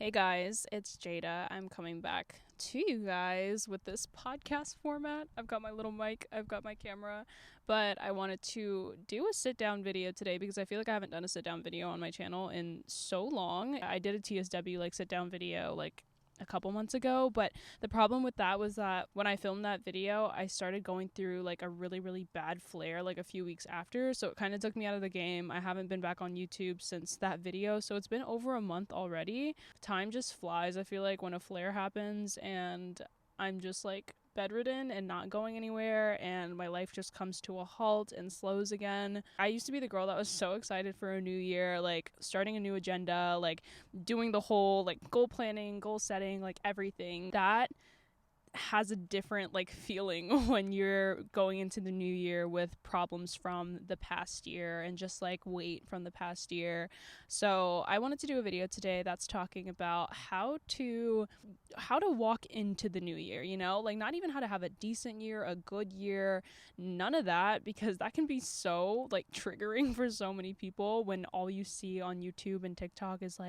Hey guys, it's Jada. I'm coming back to you guys with this podcast format. I've got my little mic, I've got my camera, but I wanted to do a sit down video today because I feel like I haven't done a sit down video on my channel in so long. I did a TSW sit down video a couple months ago, but the problem with that was that when I filmed that video, I started going through a really bad flare a few weeks after, so it kind of took me out of the game. I haven't been back on YouTube since that video, so it's been over a month already. Time just flies, I feel like, when a flare happens and I'm just bedridden and not going anywhere, and my life just comes to a halt and slows again. I used to be the girl that was so excited for a new year, starting a new agenda, doing the whole goal planning, goal setting, everything. That has a different feeling when you're going into the new year with problems from the past year and just weight from the past year. So I wanted to do a video today that's talking about how to walk into the new year, not even how to have a decent year, a good year, none of that, because that can be so triggering for so many people when all you see on YouTube and TikTok is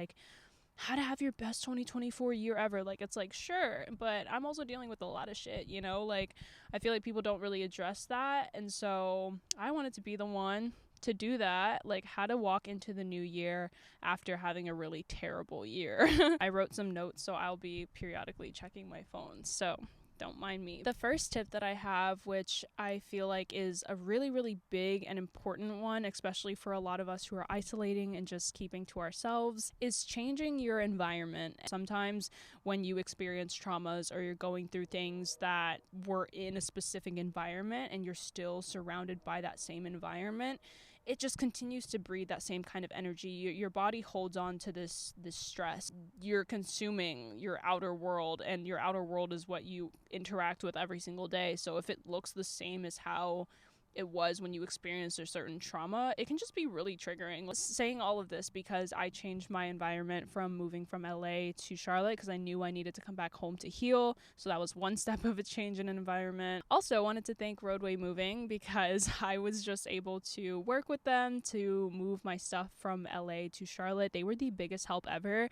how to have your best 2024 year ever. It's sure, but I'm also dealing with a lot of shit, I feel like people don't really address that, and so I wanted to be the one to do that, how to walk into the new year after having a really terrible year. I wrote some notes, so I'll be periodically checking my phone, so don't mind me. The first tip that I have, which I feel like is a really big and important one, especially for a lot of us who are isolating and just keeping to ourselves, is changing your environment. Sometimes when you experience traumas or you're going through things that were in a specific environment and you're still surrounded by that same environment, it just continues to breathe that same kind of energy. Your body holds on to this stress. You're consuming your outer world, and your outer world is what you interact with every single day. So if it looks the same as how it was when you experienced a certain trauma, it can just be really triggering. Saying all of this because I changed my environment from moving from LA to Charlotte because I knew I needed to come back home to heal. So that was one step of a change in environment. Also, I wanted to thank Roadway Moving because I was just able to work with them to move my stuff from LA to Charlotte. They were the biggest help ever.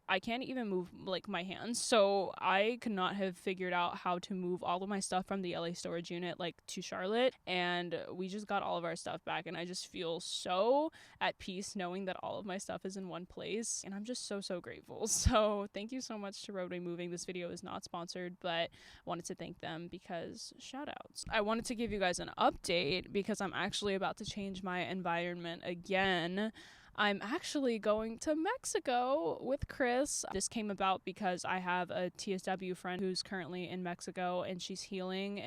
I can't even move my hands, so I could not have figured out how to move all of my stuff from the LA storage unit to Charlotte, and we just got all of our stuff back, and I just feel so at peace knowing that all of my stuff is in one place, and I'm just so grateful. So thank you so much to Roadway Moving. This video is not sponsored, but I wanted to thank them because shout outs. I wanted to give you guys an update because I'm actually about to change my environment again. I'm actually going to Mexico with Chris. This came about because I have a TSW friend who's currently in Mexico, and she's healing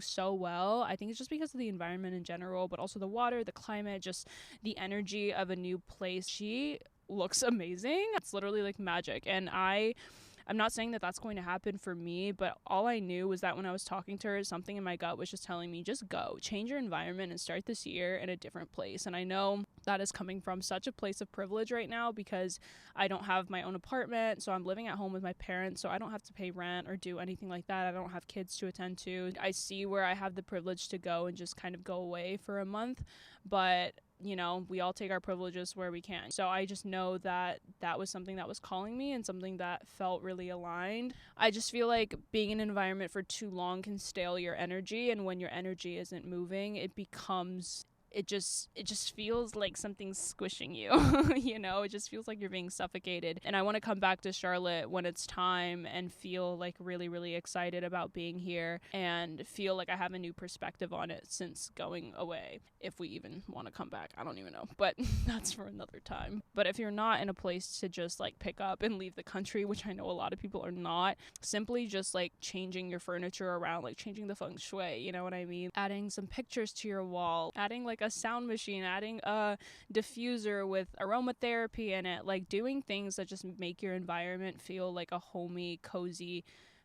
so well. I think it's just because of the environment in general, but also the water, the climate, just the energy of a new place. She looks amazing. It's literally magic, and I'm not saying that that's going to happen for me, but all I knew was that when I was talking to her, something in my gut was just telling me, just go, change your environment and start this year in a different place. And I know that is coming from such a place of privilege right now because I don't have my own apartment, so I'm living at home with my parents, so I don't have to pay rent or do anything like that. I don't have kids to attend to. I see where I have the privilege to go and just kind of go away for a month, but we all take our privileges where we can. So I just know that that was something that was calling me and something that felt really aligned. I just feel like being in an environment for too long can stale your energy, and when your energy isn't moving, it just feels like something's squishing you. It just feels like you're being suffocated. And I want to come back to Charlotte when it's time and feel really excited about being here and feel like I have a new perspective on it since going away. If we even want to come back, I don't even know, but that's for another time. But if you're not in a place to just pick up and leave the country, which I know a lot of people are not, simply just changing your furniture around, changing the feng shui, you know what I mean? Adding some pictures to your wall, adding a sound machine, adding a diffuser with aromatherapy in it, doing things that just make your environment feel like a homey, cozy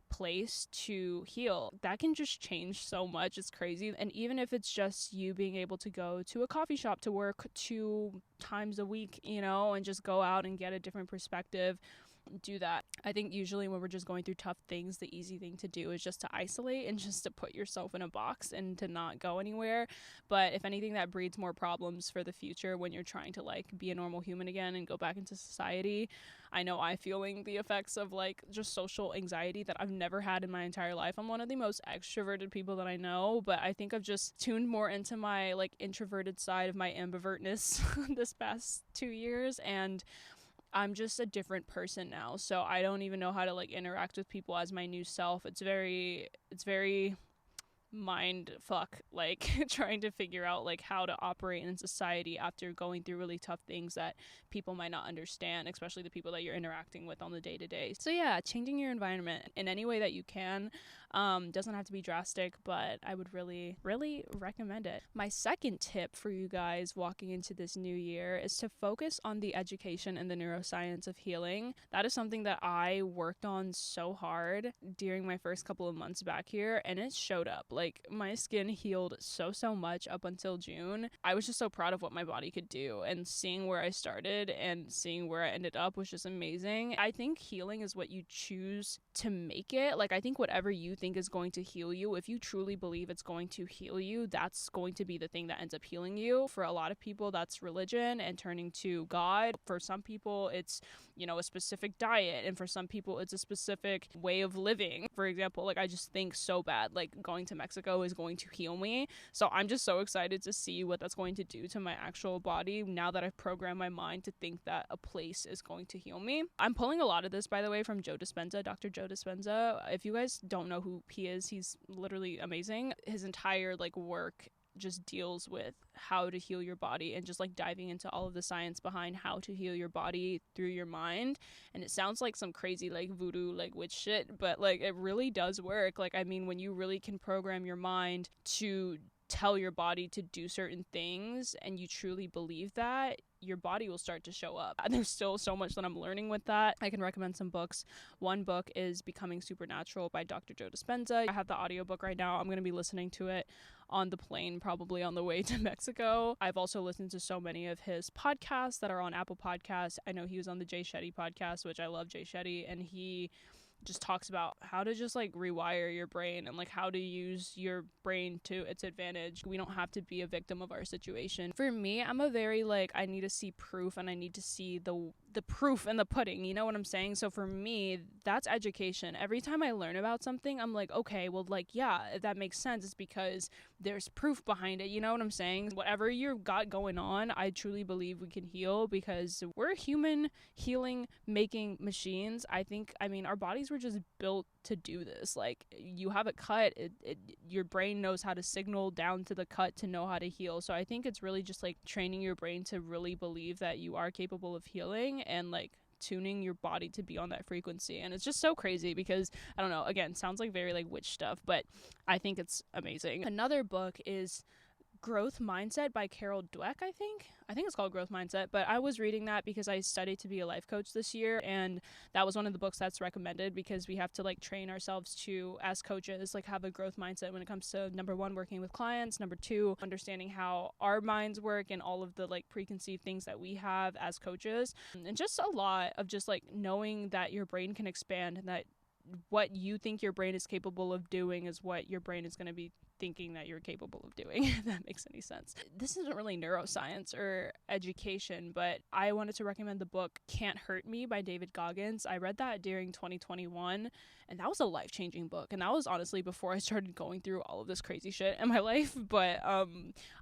place to heal. That can just change so much. It's crazy. And even if it's just you being able to go to a coffee shop to work 2 times a week, and just go out and get a different perspective do that. I think usually when we're just going through tough things, the easy thing to do is just to isolate and just to put yourself in a box and to not go anywhere. But if anything, that breeds more problems for the future when you're trying to like be a normal human again and go back into society. I know I'm feeling the effects of like just social anxiety that I've never had in my entire life. I'm one of the most extroverted people that I know, but I think I've just tuned more into my like introverted side of my ambivertness this past 2 years, and I'm just a different person now. So I don't even know how to like interact with people as my new self. It's very mind fuck, like trying to figure out like how to operate in society after going through really tough things that people might not understand, especially the people that you're interacting with on the day to day. So yeah, changing your environment in any way that you can. Doesn't have to be drastic, but I would really recommend it. My second tip for you guys walking into this new year is to focus on the education and the neuroscience of healing. That is something that I worked on so hard during my first couple of months back here, and it showed up. Like, my skin healed so much up until June. I was just so proud of what my body could do, and seeing where I started and seeing where I ended up was just amazing. I think healing is what you choose to make it. Like, I think whatever you think is going to heal you, if you truly believe it's going to heal you, that's going to be the thing that ends up healing you. For a lot of people, that's religion and turning to God. For some people, it's, you know, a specific diet, and for some people it's a specific way of living. For example, like, I just think so bad like going to Mexico is going to heal me, so I'm just so excited to see what that's going to do to my actual body now that I've programmed my mind to think that a place is going to heal me. I'm pulling a lot of this, by the way, from Joe Dispenza, Dr. Joe Dispenza. If you guys don't know who he is, he's literally amazing. His entire like work just deals with how to heal your body and just like diving into all of the science behind how to heal your body through your mind. And it sounds like some crazy like voodoo like witch shit, but like it really does work. Like, I mean, when you really can program your mind to tell your body to do certain things and you truly believe that, your body will start to show up. There's still so much that I'm learning with that. I can recommend some books. One book is Becoming Supernatural by Dr. Joe Dispenza. I have the audiobook right now. I'm going to be listening to it on the plane, probably on the way to Mexico. I've also listened to so many of his podcasts that are on Apple Podcasts. I know he was on the Jay Shetty podcast, which I love Jay Shetty, and he just talks about how to just like rewire your brain and like how to use your brain to its advantage. We don't have to be a victim of our situation. For me, I'm a very like, I need to see proof and I need to see the proof in the pudding, you know what I'm saying? So for me, that's education. Every time I learn about something, I'm like, okay, well, like, yeah, if that makes sense, it's because there's proof behind it, you know what I'm saying? Whatever you've got going on, I truly believe we can heal because we're human healing making machines. I mean, our bodies were just built to do this. Like, you have a cut, your brain knows how to signal down to the cut to know how to heal. So I think it's really just like training your brain to really believe that you are capable of healing and like tuning your body to be on that frequency. And it's just so crazy because, I don't know, again, sounds like very like witch stuff, but I think it's amazing. Another book is Growth Mindset by Carol Dweck, I think it's called Growth Mindset, but I was reading that because I studied to be a life coach this year, and that was one of the books that's recommended because we have to like train ourselves to, as coaches, like have a growth mindset when it comes to, number one, working with clients, number two, understanding how our minds work and all of the like preconceived things that we have as coaches, and just a lot of just like knowing that your brain can expand and that what you think your brain is capable of doing is what your brain is going to be thinking that you're capable of doing, if that makes any sense. This isn't really neuroscience or education, but I wanted to recommend the book Can't Hurt Me by David Goggins. I read that during 2021, and that was a life-changing book, and that was honestly before I started going through all of this crazy shit in my life. But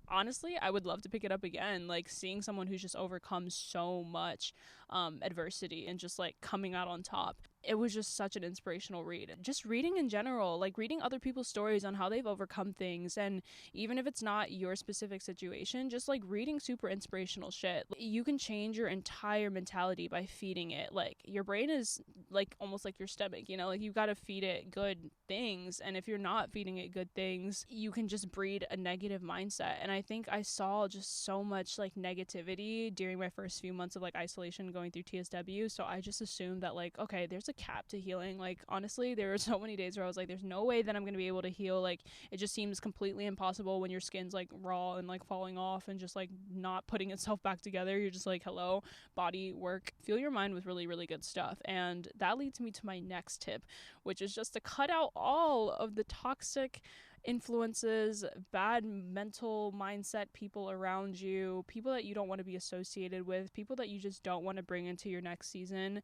honestly, I would love to pick it up again, like seeing someone who's just overcome so much adversity and just like coming out on top. It was just such an inspirational read. Just reading in general, like reading other people's stories on how they've overcome things, and even if it's not your specific situation, just like reading super inspirational shit. You can change your entire mentality by feeding it. Like, your brain is like almost like your stomach, you know, like you got to feed it good things, and if you're not feeding it good things, you can just breed a negative mindset. And I think I saw just so much like negativity during my first few months of like isolation going through TSW, so I just assumed that like, okay, there's a cap to healing. Like, honestly, there were so many days where I was like, there's no way that I'm gonna be able to heal. Like, it just seems completely impossible when your skin's like raw and like falling off and just like not putting itself back together. You're just like, hello, body work. Fuel your mind with really, really good stuff. And that leads me to my next tip, which is just to cut out all of the toxic influences, bad mental mindset people around you, people that you don't want to be associated with, people that you just don't want to bring into your next season.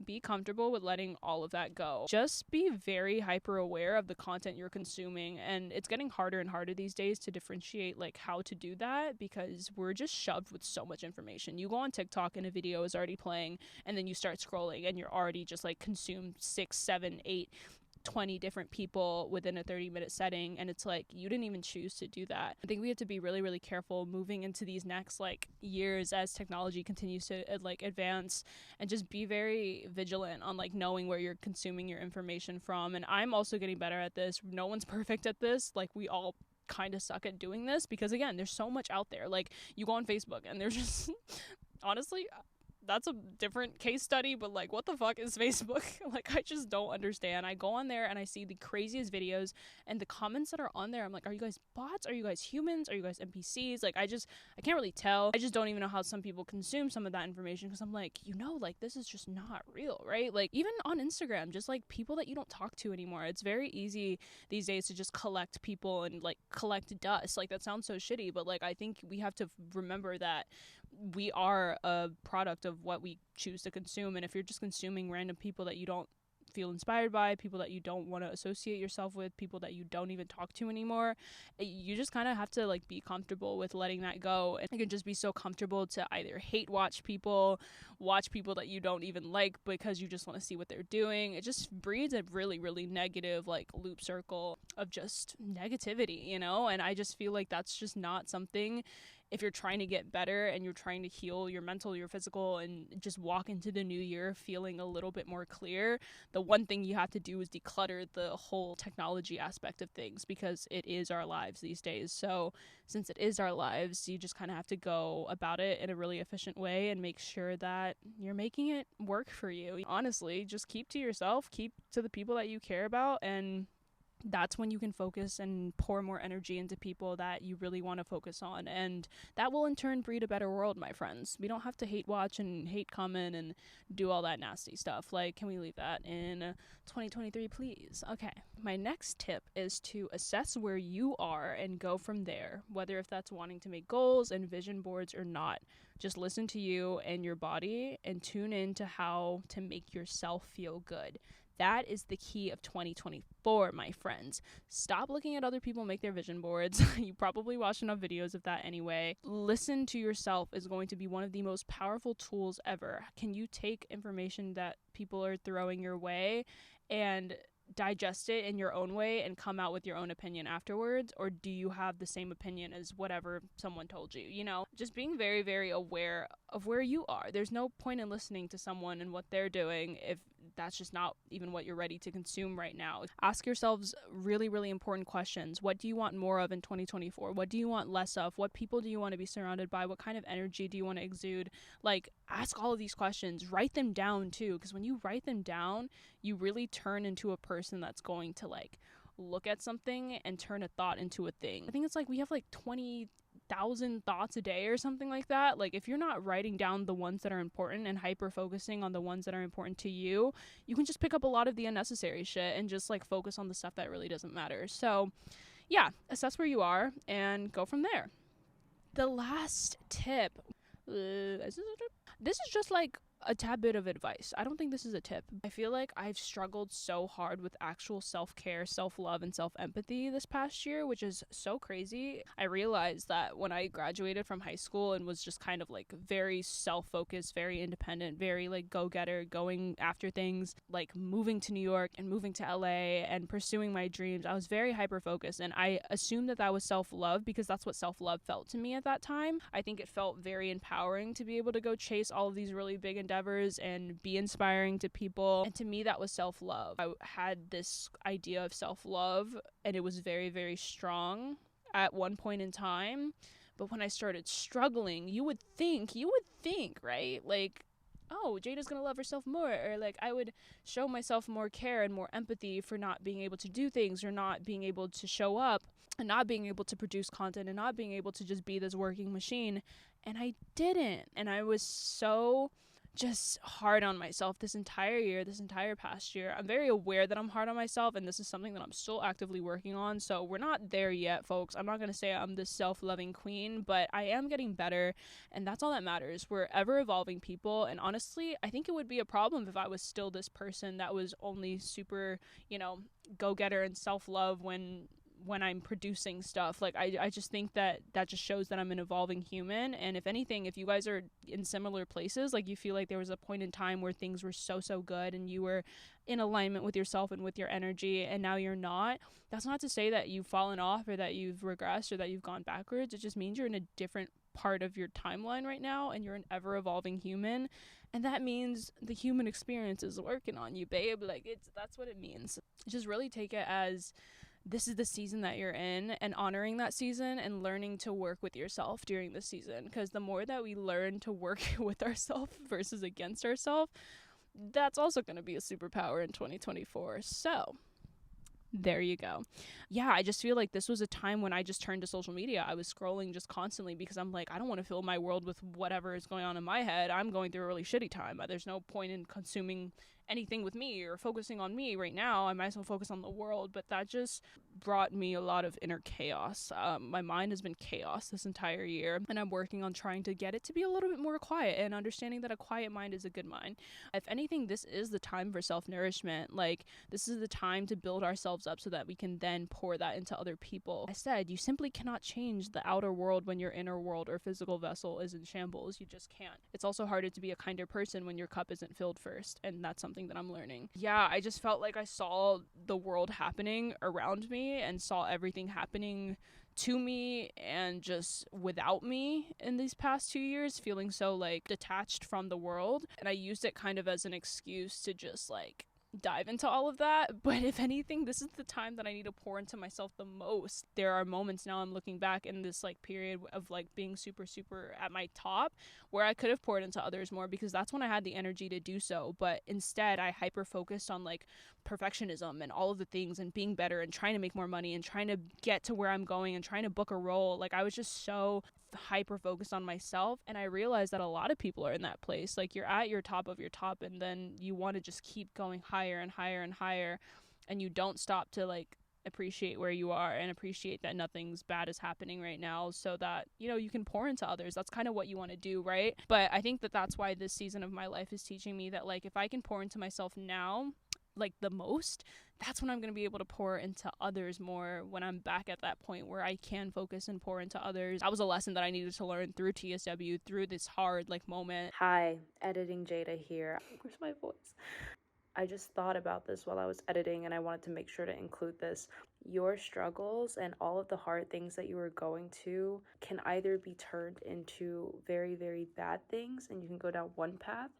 Be comfortable with letting all of that go. Just be very hyper aware of the content you're consuming, and it's getting harder and harder these days to differentiate like how to do that, because we're just shoved with so much information. You go on TikTok and a video is already playing, and then you start scrolling and you're already just like consumed 6, 7, 8, 20 different people within a 30-minute setting, and it's like you didn't even choose to do that. I think we have to be really, really careful moving into these next like years as technology continues to like advance, and just be very vigilant on like knowing where you're consuming your information from. And I'm also getting better at this. No one's perfect at this. Like, we all kind of suck at doing this because, again, there's so much out there. Like, you go on Facebook and there's just honestly, that's a different case study, but like, what the fuck is Facebook? Like, I just don't understand. I go on there and I see the craziest videos, and the comments that are on there, I'm like, are you guys bots? Are you guys humans? Are you guys NPCs? Like, I can't really tell. I just don't even know how some people consume some of that information, because I'm like, like, this is just not real, right? Like, even on Instagram, just like people that you don't talk to anymore. It's very easy these days to just collect people and like collect dust. Like, that sounds so shitty, but like, I think we have to remember that we are a product of what we choose to consume. And if you're just consuming random people that you don't feel inspired by, people that you don't want to associate yourself with, people that you don't even talk to anymore, you just kind of have to like be comfortable with letting that go. And you can just be so comfortable to either hate watch people that you don't even like because you just want to see what they're doing. It just breeds a really, really negative like loop circle of just negativity, you know? And I just feel like that's just not something, if you're trying to get better and you're trying to heal your mental, your physical, and just walk into the new year feeling a little bit more clear, the one thing you have to do is declutter the whole technology aspect of things, because it is our lives these days. So since it is our lives, you just kind of have to go about it in a really efficient way and make sure that you're making it work for you. Honestly, just keep to yourself, keep to the people that you care about, and that's when you can focus and pour more energy into people that you really want to focus on. And that will in turn breed a better world, my friends. We don't have to hate watch and hate comment and do all that nasty stuff. Like, can we leave that in 2023, please? Okay. My next tip is to assess where you are and go from there, whether if that's wanting to make goals and vision boards or not. Just listen to you and your body and tune in to how to make yourself feel good. That is the key of 2024, my friends. Stop looking at other people make their vision boards. You probably watch enough videos of that anyway. Listen to yourself is going to be one of the most powerful tools ever. Can you take information that people are throwing your way and digest it in your own way and come out with your own opinion afterwards? Or do you have the same opinion as whatever someone told you? You know, just being very, very aware of where you are. There's no point in listening to someone and what they're doing if that's just not even what you're ready to consume right now. Ask yourselves really, really important questions. What do you want more of in 2024? What do you want less of? What people do you want to be surrounded by? What kind of energy do you want to exude? Like, ask all of these questions. Write them down too, because when you write them down, you really turn into a person that's going to like look at something and turn a thought into a thing. I think it's like we have like 20,000 thoughts a day or something like that. Like, if you're not writing down the ones that are important and hyper focusing on the ones that are important to you, you can just pick up a lot of the unnecessary shit and just like focus on the stuff that really doesn't matter. So yeah, assess where you are and go from there. The last tip, this is just like a tad bit of advice. I don't think this is a tip. I feel like I've struggled so hard with actual self-care, self-love, and self-empathy this past year, which is so crazy. I realized that when I graduated from high school and was just kind of like very self-focused, very independent, very like go-getter, going after things, like moving to New York and moving to LA and pursuing my dreams, I was very hyper-focused, and I assumed that that was self-love because that's what self-love felt to me at that time. I think it felt very empowering to be able to go chase all of these really big endeavors and be inspiring to people, and to me that was self-love. I had this idea of self-love and it was very, very strong at one point in time, but when I started struggling, you would think, right? Like, oh, Jada's gonna love herself more, or like I would show myself more care and more empathy for not being able to do things or not being able to show up and not being able to produce content and not being able to just be this working machine. And I didn't. And I was so just hard on myself this entire year, this entire past year. I'm very aware that I'm hard on myself, and this is something that I'm still actively working on. So we're not there yet, folks. I'm not going to say I'm this self-loving queen, but I am getting better, and that's all that matters. We're ever evolving people, and honestly, I think it would be a problem if I was still this person that was only super, go-getter and self-love when I'm producing stuff. Like I just think that just shows that I'm an evolving human. And if anything, if you guys are in similar places, like you feel like there was a point in time where things were so good and you were in alignment with yourself and with your energy, and now you're not, that's not to say that you've fallen off or that you've regressed or that you've gone backwards. It just means you're in a different part of your timeline right now, and you're an ever evolving human, and that means the human experience is working on you, babe. Like that's what it means. Just really take it as this is the season that you're in, and honoring that season and learning to work with yourself during this season. Because the more that we learn to work with ourselves versus against ourselves, that's also going to be a superpower in 2024. So there you go. Yeah, I just feel like this was a time when I just turned to social media. I was scrolling just constantly because I'm like, I don't want to fill my world with whatever is going on in my head. I'm going through a really shitty time. There's no point in consuming anything with me or focusing on me right now. I might as well focus on the world. But that just brought me a lot of inner chaos. My mind has been chaos this entire year, and I'm working on trying to get it to be a little bit more quiet and understanding that a quiet mind is a good mind. If anything, this is the time for self-nourishment. Like, this is the time to build ourselves up so that we can then pour that into other people. I said, you simply cannot change the outer world when your inner world or physical vessel is in shambles. You just can't. It's also harder to be a kinder person when your cup isn't filled first, and that's something that I'm learning. Yeah, I just felt like I saw the world happening around me and saw everything happening to me and just without me in these past 2 years, feeling so like detached from the world. And I used it kind of as an excuse to just like dive into all of that. But if anything, this is the time that I need to pour into myself the most. There are moments now I'm looking back in this like period of like being super at my top where I could have poured into others more, because that's when I had the energy to do so. But instead I hyper focused on like perfectionism and all of the things and being better and trying to make more money and trying to get to where I'm going and trying to book a role. Like I was just so hyper focused on myself, and I realized that a lot of people are in that place. Like you're at your top of your top, and then you want to just keep going higher and higher and higher, and you don't stop to like appreciate where you are and appreciate that nothing's bad is happening right now, so that you can pour into others. That's kind of what you want to do, right? But I think that that's why this season of my life is teaching me that like if I can pour into myself now like the most, that's when I'm going to be able to pour into others more when I'm back at that point where I can focus and pour into others. That was a lesson that I needed to learn through TSW, through this hard like moment. Hi, editing Jada here. Where's my voice? I just thought about this while I was editing, and I wanted to make sure to include this. Your struggles and all of the hard things that you are going to can either be turned into very bad things, and you can go down one path,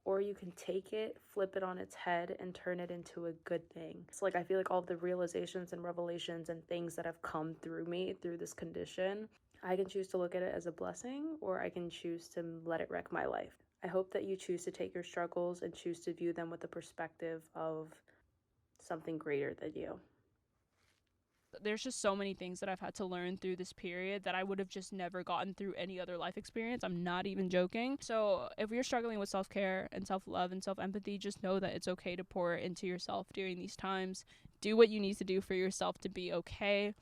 or you can take it, flip it on its head, and turn it into a good thing. It's like I feel like all of the realizations and revelations and things that have come through me through this condition, I can choose to look at it as a blessing, or I can choose to let it wreck my life. I hope that you choose to take your struggles and choose to view them with the perspective of something greater than you. There's just so many things that I've had to learn through this period that I would have just never gotten through any other life experience. I'm not even joking. So if you're struggling with self-care and self-love and self-empathy, just know that it's okay to pour into yourself during these times. Do what you need to do for yourself to be okay.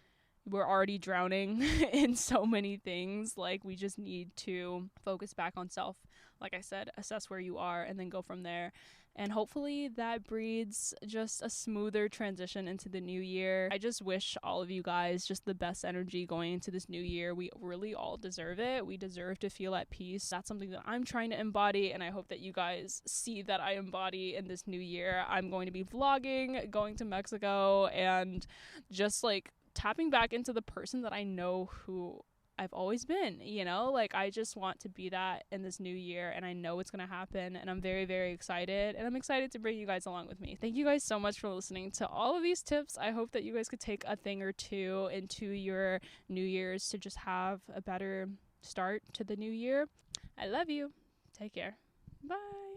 We're already drowning in so many things. Like, we just need to focus back on self. Like I said, assess where you are and then go from there. And hopefully that breeds just a smoother transition into the new year. I just wish all of you guys just the best energy going into this new year. We really all deserve it. We deserve to feel at peace. That's something that I'm trying to embody, and I hope that you guys see that I embody in this new year. I'm going to be vlogging, going to Mexico, and just like tapping back into the person that I know who I've always been, like I just want to be that in this new year, and I know it's going to happen, and I'm very excited, and I'm excited to bring you guys along with me. Thank you guys so much for listening to all of these tips. I hope that you guys could take a thing or two into your New Year's to just have a better start to the new year. I love you. Take care. Bye.